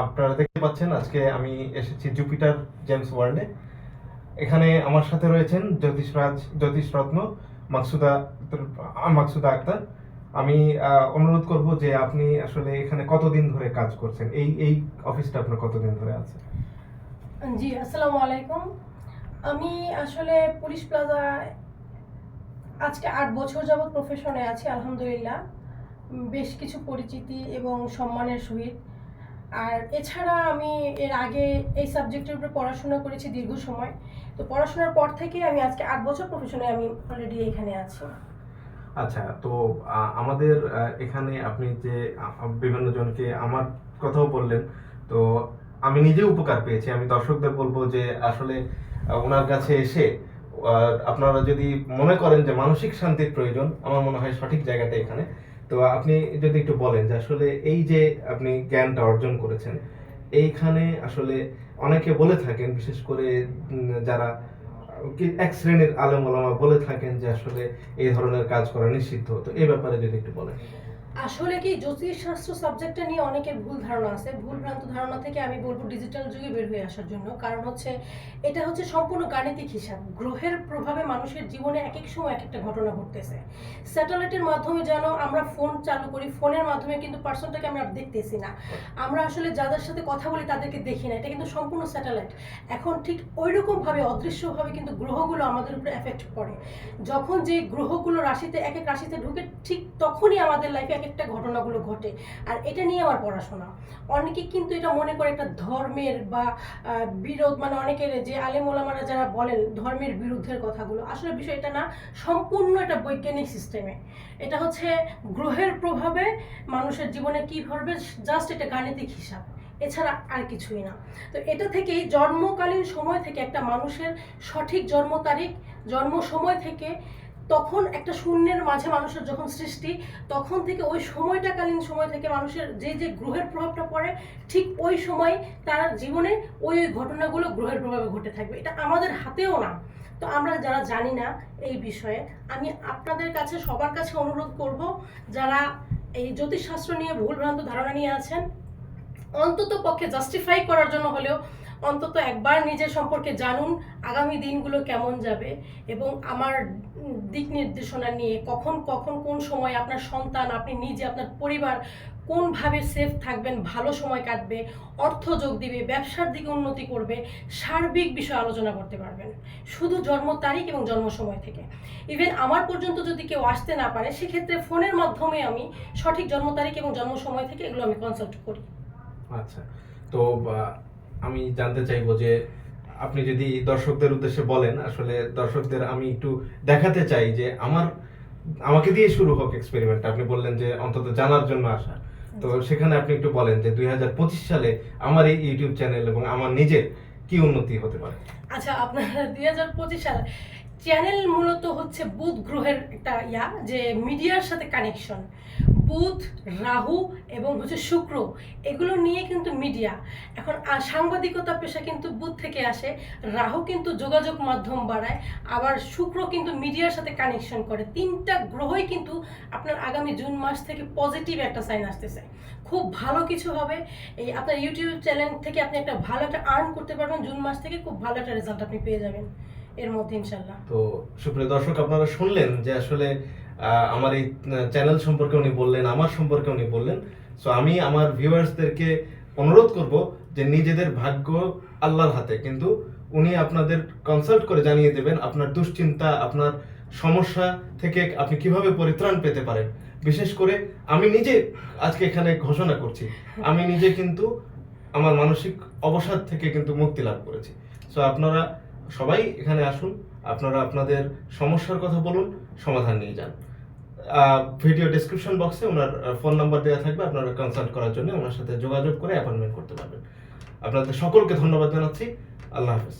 আপনারা দেখতে পাচ্ছেন আজকে আমি এসেছি জুপিটার জেমস ওয়ার্ল্ডে। এখানে আমার সাথে রয়েছেন জ্যোতিষরত্ন মাকসুদা মাকসুদা আক্তার। আমি অনুরোধ করব যে আপনি আসলে এখানে কতদিন ধরে কাজ করছেন, এই এই অফিসটা আপনার কতদিন ধরে আছে? জি, আসসালামু আলাইকুম। আমি আসলে পুলিশ প্লাজা আজকে ৮ বছর যাবৎ প্রফেশনে আছি আলহামদুলিল্লাহ। বেশ কিছু পরিচিতি এবং সম্মানের সহিত। আর এছাড়া আমি এর আগে এই সাবজেক্টের উপরে পড়াশোনা করেছি দীর্ঘ সময়। তো পড়াশোনার পর থেকে আমি আজকে ৮ বছর প্রফেশনে আমি অলরেডি এখানে আছি। আচ্ছা, তো আমাদের এখানে আপনি যে বিভিন্ন জনকে আমার কথাও বললেন, তো আমি নিজে উপকার পেয়েছি। আমি দর্শকদের বলবো যে আসলে ওনার কাছে এসে আপনারা যদি মনে করেন যে মানসিক শান্তির প্রয়োজন, আমার মনে হয় সঠিক জায়গাটা এখানে। তো আপনি যদি একটু বলেন যে আসলে এই যে আপনি জ্ঞানটা অর্জন করেছেন, এইখানে আসলে অনেকে বলে থাকেন, বিশেষ করে যারা এক শ্রেণীর আলেম ওলামা বলে থাকেন যে আসলে এই ধরনের কাজ করা নিষিদ্ধ। তো এই ব্যাপারে যদি একটু বলেন। আসলে কি জ্যোতিষশাস্ত্র সাবজেক্টটা নিয়ে অনেকের ভুল ধারণা আছে। ভুল ভ্রান্ত ধারণা থেকে আমি বলবো ডিজিটাল যুগে বের হয়ে আসার জন্য। কারণ হচ্ছে এটা হচ্ছে সম্পূর্ণ গাণিতিক হিসাব। গ্রহের প্রভাবে মানুষের জীবনে এক এক সময় এক একটা ঘটনা ঘটতেছে। স্যাটেলাইটের মাধ্যমে যেন আমরা ফোন চালু করি, ফোনের মাধ্যমে কিন্তু পার্সনটাকে আমরা দেখতেছি না। আমরা আসলে যাদের সাথে কথা বলি তাদেরকে দেখি না। এটা কিন্তু সম্পূর্ণ স্যাটেলাইট। এখন ঠিক ওই রকমভাবে অদৃশ্যভাবে কিন্তু গ্রহগুলো আমাদের উপরে এফেক্ট পড়ে। যখন যে গ্রহগুলো রাশিতে এক এক রাশিতে ঢুকে ঠিক তখনই আমাদের লাইফে একটা ঘটনাগুলো ঘটে। আর এটা নিয়ে আমার পড়াশোনা। অনেকে কিন্তু এটা মনে করে একটা ধর্মের বা বিরোধ, মানে অনেকের যে আলেম ওলামারা যারা বলেন ধর্মের বিরুদ্ধের কথাগুলো, আসলে বিষয় এটা না। সম্পূর্ণ এটা বৈজ্ঞানিক সিস্টেমে। এটা হচ্ছে গ্রহের প্রভাবে মানুষের জীবনে কী ঘটবে, জাস্ট এটা গাণিতিক হিসাব, এছাড়া আর কিছুই না। তো এটা থেকেই জন্মকালীন সময় থেকে একটা মানুষের সঠিক জন্ম তারিখ, জন্ম সময় থেকে তখন একটা শূন্যের মাঝে মানুষের যখন সৃষ্টি, তখন থেকে ওই সময়টাকালীন সময় থেকে মানুষের যে যে গ্রহের প্রভাবটা পড়ে, ঠিক ওই সময় তার জীবনে ওই ওই ঘটনাগুলো গ্রহের প্রভাবে ঘটে থাকবে। এটা আমাদের হাতেও না। তো আমরা যারা জানি না এই বিষয়ে, আমি আপনাদের কাছে সবার কাছে অনুরোধ করব, যারা এই জ্যোতিষশাস্ত্র নিয়ে ভুলভ্রান্ত ধারণা নিয়ে আছেন, অন্তত পক্ষে জাস্টিফাই করার জন্য হলেও অন্তত একবার নিজের সম্পর্কে জানুন, আগামী দিনগুলো কেমন যাবে, এবং আমার দিক নির্দেশনা নিয়ে কখন কখন কোন সময় আপনার সন্তান, আপনি নিজে, আপনার পরিবার কোনভাবে সেফ থাকবেন, ভালো সময় কাটবে, অর্থ যোগ দিবে, ব্যবসার দিকে উন্নতি করবে, সার্বিক বিষয় আলোচনা করতে পারবেন, শুধু জন্ম তারিখ এবং জন্ম সময় থেকে। ইভেন আমার পর্যন্ত যদি কেউ আসতে না পারে, সেক্ষেত্রে ফোনের মাধ্যমে আমি সঠিক জন্ম তারিখ এবং জন্ম সময় থেকে এগুলো আমি কনসাল্ট করি। আচ্ছা, তো আমি জানতে চাইবো যে আপনি যদি দর্শকদের উদ্দেশ্যে বলেন, আসলে দর্শকদের আমি একটু দেখাতে চাই যে আমাকে দিয়ে শুরু হোক এক্সপেরিমেন্ট। আপনি বললেন যে অন্তত জানার জন্য আসা, তো সেখানে আপনি একটু বলেন যে 2025 সালে আমার এই ইউটিউব চ্যানেল এবং আমার নিজের কি উন্নতি হতে পারে। আচ্ছা, আপনার 2025 সাল চ্যানেল মূলত হচ্ছে বুধ গ্রহের একটা যে মিডিয়ার সাথে কানেকশন। বুধ, রাহু এবং হচ্ছে শুক্র, এগুলো নিয়ে কিন্তু মিডিয়া। এখন সাংবাদিকতা পেশা কিন্তু বুধ থেকে আসে। রাহু কিন্তু যোগাযোগ মাধ্যম বাড়ায়, আবার শুক্র কিন্তু মিডিয়ার সাথে কানেকশন করে। তিনটা গ্রহই কিন্তু আপনার আগামী জুন মাস থেকে পজিটিভ একটা সাইন আসতেছে। খুব ভালো কিছু হবে। এই আপনার ইউটিউব চ্যানেল থেকে আপনি একটা ভালো একটা আর্ন করতে পারবেন। জুন মাস থেকে খুব ভালো একটা রেজাল্ট আপনি পেয়ে যাবেন এর মধ্যে ইনশাল্লাহ। তো সুপ্রিয় দর্শক, আপনারা শুনলেন যে আসলে আমার এই চ্যানেল সম্পর্কে উনি বললেন, আমার সম্পর্কে উনি বললেন। সো আমি আমার ভিউয়ার্সদেরকে অনুরোধ করব যে নিজেদের ভাগ্য আল্লাহর হাতে, কিন্তু উনি আপনাদের কনসাল্ট করে জানিয়ে দেবেন আপনার দুশ্চিন্তা, আপনার সমস্যা থেকে আপনি কিভাবে পরিত্রাণ পেতে পারেন। বিশেষ করে আমি নিজে আজকে এখানে ঘোষণা করছি, আমি নিজে কিন্তু আমার মানসিক অবসাদ থেকে কিন্তু মুক্তি লাভ করেছি। সো আপনারা সবাই এখানে আসুন, আপনারা আপনাদের সমস্যার কথা বলুন, সমাধান নিয়ে যান। ভিডিও ডেসক্রিপশন বক্সে ওনার ফোন নাম্বার দেওয়া থাকবে, আপনারা কনসাল্ট করার জন্য ওনার সাথে যোগাযোগ করে অ্যাপয়েন্টমেন্ট করতে পারবেন। আপনাদের সকলকে ধন্যবাদ জানাচ্ছি। আল্লাহ হাফেজ।